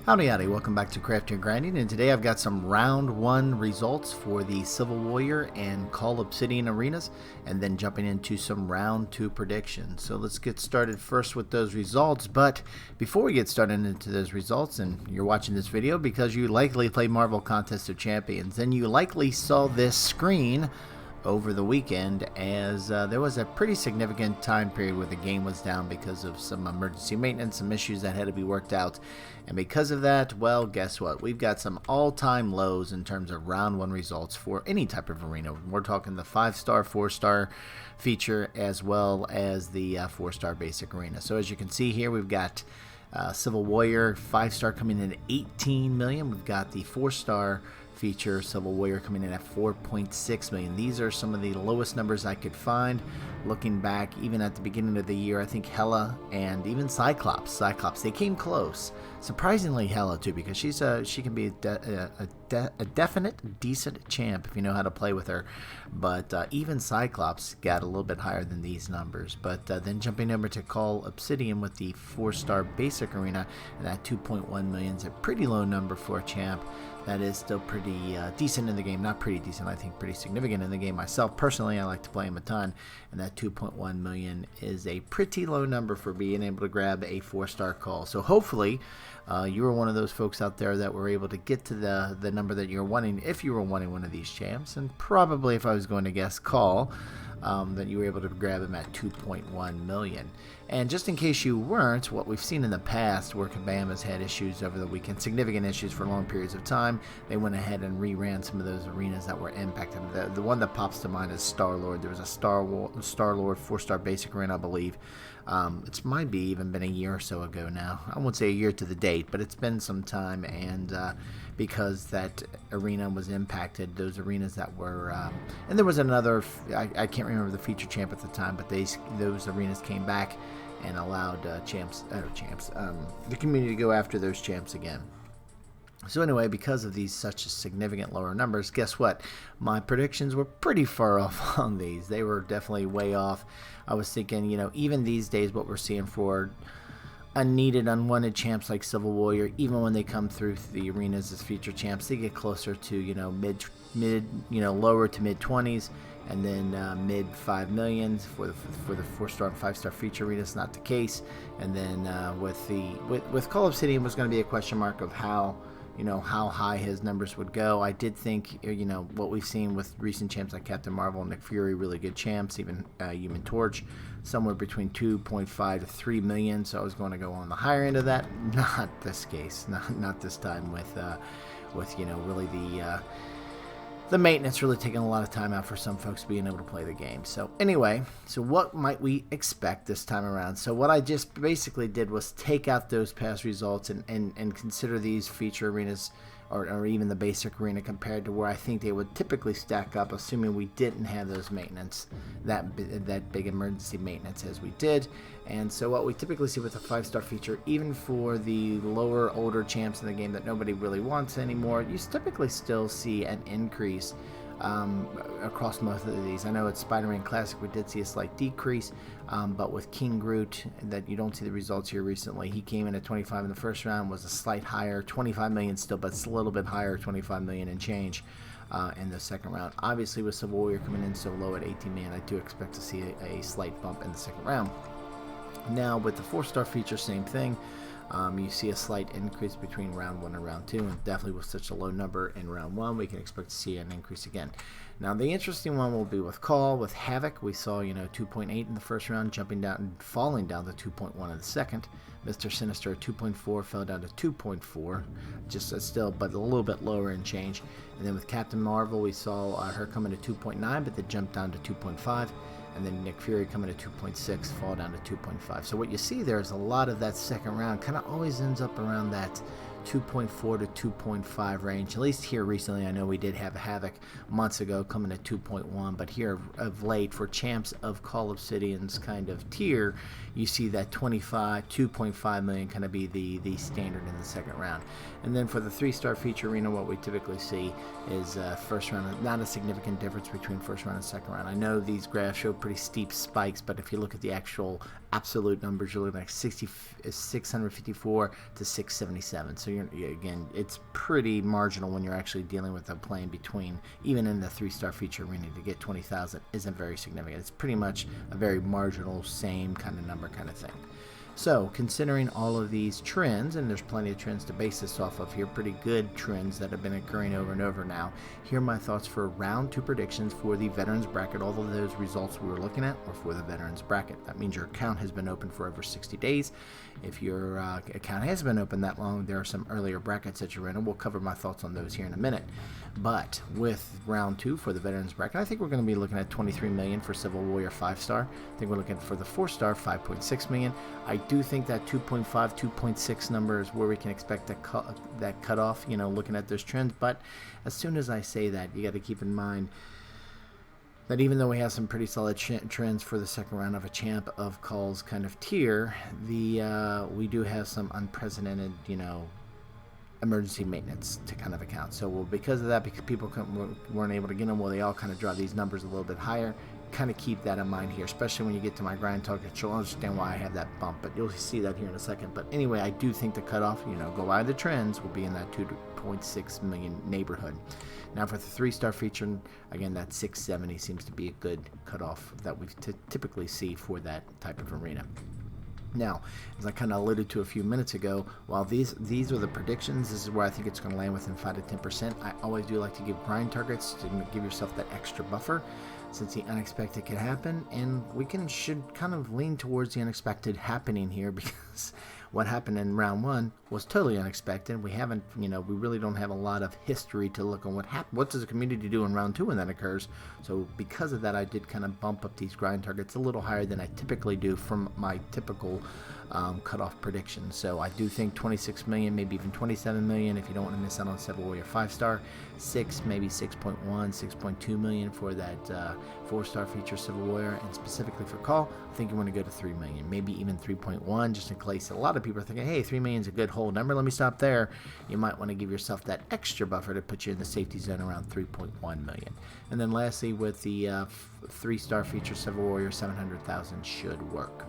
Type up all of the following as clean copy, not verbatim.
Howdy howdy, welcome back to Crafting and Grinding, and today I've got some round 1 results for the Civil Warrior and Cull Obsidian arenas, and then jumping into some round 2 predictions. So let's get started first with those results, but before we get started into those results, and you're watching this video because you likely play Marvel Contest of Champions, then you likely saw this screen over the weekend as there was a pretty significant time period where the game was down because of some emergency maintenance, some issues that had to be worked out. And because of that, well, guess what? We've got some all-time lows in terms of round 1 results for any type of arena. We're talking the 5-star, 4-star feature as well as the 4-star basic arena. So as you can see here, we've got Civil Warrior 5-star coming in at 18 million. We've got the 4-star feature Civil Warrior coming in at 4.6 million. These are some of the lowest numbers I could find. Looking back, even at the beginning of the year, I think Hela and even Cyclops, they came close. Surprisingly, Hela too, because she can be a definite decent champ if you know how to play with her. But even Cyclops got a little bit higher than these numbers. But then jumping over to Cull Obsidian with the 4-star basic arena, and that 2.1 million is a pretty low number for a champ. That is still pretty decent in the game. Not pretty decent, I think pretty significant in the game. Myself, personally, I like to play him a ton. And that 2.1 million is a pretty low number for being able to grab a 4-star Cull. So hopefully, you were one of those folks out there that were able to get to the number that you're wanting, if you were wanting one of these champs. And probably, if I was going to guess, Cull, that you were able to grab him at 2.1 million. And just in case you weren't, what we've seen in the past where Kabam has had issues over the weekend, significant issues for long periods of time, they went ahead and reran some of those arenas that were impacted. The one that pops to mind is Star-Lord. There was a Star-Lord 4-star basic arena, I believe. It's might be even been a year or so ago now. I won't say a year to the date, but it's been some time, and because that arena was impacted, those arenas that were, and there was another, I can't remember the feature champ at the time, but those arenas came back and allowed the community to go after those champs again. So anyway, because of these such significant lower numbers, guess what? My predictions were pretty far off on these. They were definitely way off. I was thinking, even these days, what we're seeing for unneeded, unwanted champs like Civil Warrior, even when they come through the arenas as feature champs, they get closer to, mid, lower to mid 20s, and then mid 5 millions for the 4-star and 5-star feature arenas. Not the case. And then with Cull Obsidian was going to be a question mark of how high his numbers would go. I did think, what we've seen with recent champs like Captain Marvel and Nick Fury, really good champs, even Human Torch, somewhere between 2.5 to 3 million. So I was going to go on the higher end of that. Not this case, not this time with really the maintenance really taking a lot of time out for some folks being able to play the game. So anyway, what might we expect this time around? So what I just basically did was take out those past results and consider these feature arenas or even the basic arena compared to where I think they would typically stack up, assuming we didn't have those maintenance, that big emergency maintenance as we did. And so what we typically see with a 5-star feature, even for the lower, older champs in the game that nobody really wants anymore, you typically still see an increase across most of these. I know at Spider-Man Classic we did see a slight decrease, but with King Groot, that you don't see the results here recently. He came in at 25 in the first round, was a slight higher, 25 million still, but it's a little bit higher, 25 million and change in the second round. Obviously with Civil Warrior coming in so low at 18 million, I do expect to see a slight bump in the second round. Now with the 4-star feature, same thing. You see a slight increase between round 1 and round 2, and definitely with such a low number in round 1, we can expect to see an increase again. Now the interesting one will be with Cull. With Havoc, we saw 2.8 in the first round, jumping down and falling down to 2.1 in the second. Mr. Sinister at 2.4 fell down to 2.4, just still, but a little bit lower in change. And then with Captain Marvel, we saw her coming to 2.9, but then jumped down to 2.5. And then Nick Fury coming to 2.6, fall down to 2.5. So what you see there is a lot of that second round kind of always ends up around that 2.4 to 2.5 range. At least here recently, I know we did have a Havoc months ago coming at 2.1, but here of late for champs of Cull Obsidian's kind of tier, you see that 2.5 million kind of be the standard in the second round. And then for the 3-star feature arena, what we typically see is first round, not a significant difference between first round and second round. I know these graphs show pretty steep spikes, but if you look at the actual absolute numbers, you're looking at 654 to 677. So again, it's pretty marginal when you're actually dealing with a plane between, even in the 3-star feature arena, to get 20,000 isn't very significant. It's pretty much a very marginal, same kind of number kind of thing. So, considering all of these trends, and there's plenty of trends to base this off of here, pretty good trends that have been occurring over and over now, here are my thoughts for round 2 predictions for the Veterans Bracket. All of those results we were looking at are for the Veterans Bracket. That means your account has been open for over 60 days. If your account has been open that long, there are some earlier brackets that you're in, and we'll cover my thoughts on those here in a minute. But with round 2 for the Veterans Bracket, I think we're going to be looking at 23 million for Civil Warrior 5-star. I think we're looking for the 4-star 5.6 million. I do think that 2.5, 2.6 number is where we can expect that cutoff, looking at those trends. But as soon as I say that, you got to keep in mind that even though we have some pretty solid trends for the second round of a Champ of Cull's kind of tier, we do have some unprecedented, emergency maintenance to kind of account. So because of that, because people weren't able to get them, they all kind of draw these numbers a little bit higher. Kind of keep that in mind here, especially when you get to my grind target. You'll understand why I have that bump, but you'll see that here in a second. But anyway, I do think the cutoff, go by the trends, will be in that 2.6 million neighborhood. Now for the 3-star feature, again, that 670 seems to be a good cutoff that we typically see for that type of arena. Now, as I kind of alluded to a few minutes ago, while these are the predictions, this is where I think it's going to land within 5 to 10%. I always do like to give grind targets to give yourself that extra buffer, since the unexpected could happen, and we should kind of lean towards the unexpected happening here, because what happened in round 1 was totally unexpected. We haven't, we really don't have a lot of history to look on what happened. What does the community do in round 2 when that occurs? So because of that, I did kind of bump up these grind targets a little higher than I typically do from my typical cutoff prediction. So I do think 26 million, maybe even 27 million if you don't want to miss out on Civil Warrior 5-star, 6, maybe 6.1, 6.2 million for that 4-star feature Civil Warrior, and specifically for Cull, I think you want to go to 3 million, maybe even 3.1, just in case a lot of people are thinking, hey, 3 million is a good whole number, let me stop there. You might want to give yourself that extra buffer to put you in the safety zone around 3.1 million. And then lastly, with the 3-star feature Civil Warrior, 700,000 should work.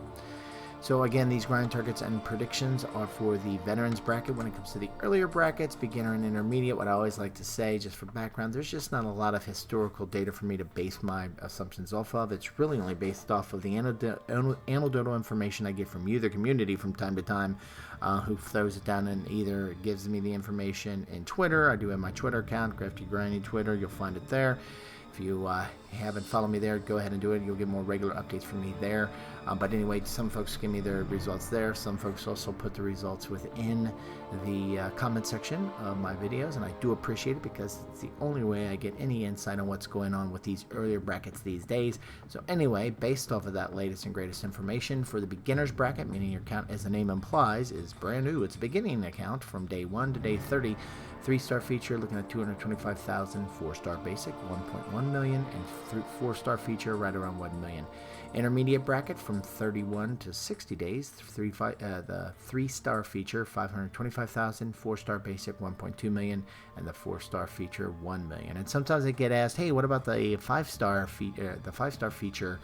So again, these grind targets and predictions are for the Veterans Bracket. When it comes to the earlier brackets, beginner and intermediate, what I always like to say, just for background, there's just not a lot of historical data for me to base my assumptions off of. It's really only based off of the anecdotal information I get from you, the community, from time to time, who throws it down and either gives me the information in Twitter. I do have my Twitter account, Crafty Grinding Twitter. You'll find it there. If you haven't followed me there, go ahead and do it. You'll get more regular updates from me there. But anyway, some folks give me their results there. Some folks also put the results within the comment section of my videos, and I do appreciate it because it's the only way I get any insight on what's going on with these earlier brackets these days. So anyway, based off of that latest and greatest information for the beginner's bracket, meaning your account, as the name implies, is brand new. It's a beginning account from day 1 to day 30. 3-star feature looking at 225,000, 4-star basic 1.1 million, and 4-star feature right around 1 million. Intermediate bracket from 31 to 60 days, the 3-star feature 525,000, 4-star basic 1.2 million, and the 4-star feature 1 million. And sometimes I get asked, hey, what about the 5-star feature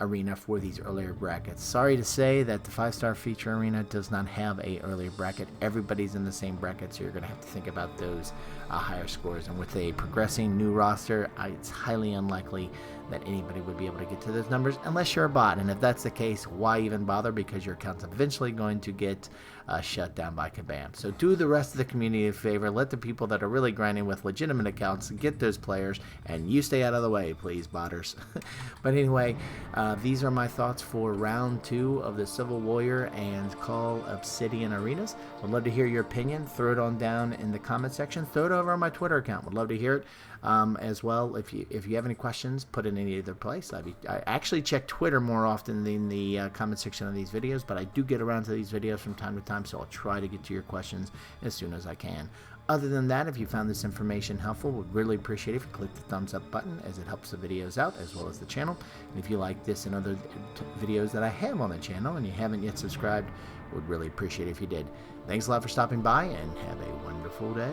arena for these earlier brackets? Sorry to say that the 5-star feature arena does not have a earlier bracket. Everybody's in the same bracket, so you're going to have to think about those higher scores. And with a progressing new roster, it's highly unlikely that anybody would be able to get to those numbers unless you're a bot. And if that's the case, why even bother? Because your account's eventually going to get shut down by Kabam. So do the rest of the community a favor. Let the people that are really grinding with legitimate accounts get those players, and you stay out of the way, please, botters. But anyway, these are my thoughts for round 2 of the Civil Warrior and Cull Obsidian arenas. I'd love to hear your opinion. Throw it on down in the comment section. Throw it over on my Twitter account. Would love to hear it. As well, if you have any questions, put it in any other place. I actually check Twitter more often than the comment section of these videos, but I do get around to these videos from time to time, so I'll try to get to your questions as soon as I can. Other than that, if you found this information helpful, would really appreciate it if you click the thumbs up button, as it helps the videos out as well as the channel. And if you like this and other videos that I have on the channel and you haven't yet subscribed, would really appreciate it if you did. Thanks a lot for stopping by, and have a wonderful day.